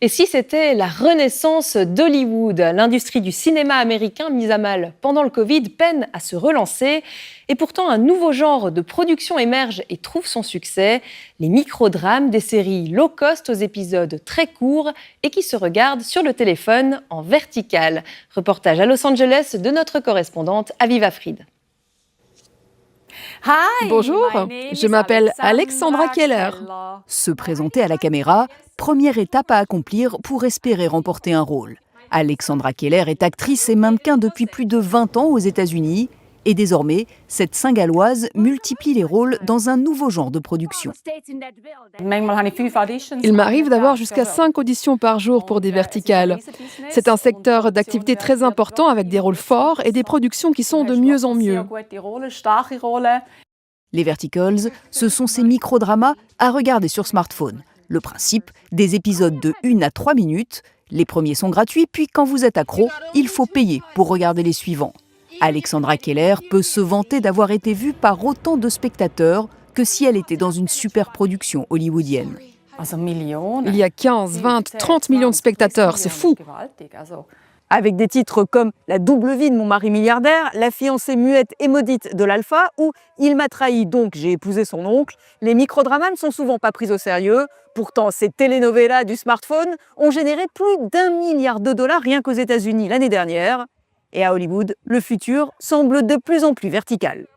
Et si c'était la renaissance d'Hollywood? L'industrie du cinéma américain, mise à mal pendant le Covid, peine à se relancer. Et pourtant, un nouveau genre de production émerge et trouve son succès. Les microdrames, des séries low cost aux épisodes très courts et qui se regardent sur le téléphone en vertical. Reportage à Los Angeles de notre correspondante Aviva Fried. Bonjour, je m'appelle Alexandra Keller. Se présenter à la caméra, première étape à accomplir pour espérer remporter un rôle. Alexandra Keller est actrice et mannequin depuis plus de 20 ans aux États-Unis. Et désormais, cette Saint-Galloise multiplie les rôles dans un nouveau genre de production. Il m'arrive d'avoir jusqu'à 5 auditions par jour pour des verticales. C'est un secteur d'activité très important avec des rôles forts et des productions qui sont de mieux en mieux. Les verticals, ce sont ces microdramas à regarder sur smartphone. Le principe, des épisodes de 1 à 3 minutes. Les premiers sont gratuits, puis quand vous êtes accro, il faut payer pour regarder les suivants. Alexandra Keller peut se vanter d'avoir été vue par autant de spectateurs que si elle était dans une super production hollywoodienne. Il y a 15, 20, 30 millions de spectateurs, c'est fou. Avec des titres comme La double vie de mon mari milliardaire, La fiancée muette et maudite de l'Alpha ou Il m'a trahi donc j'ai épousé son oncle, les microdramas ne sont souvent pas pris au sérieux. Pourtant, ces telenovelas du smartphone ont généré plus d'1 milliard de dollars rien qu'aux États-Unis l'année dernière. Et à Hollywood, le futur semble de plus en plus vertical.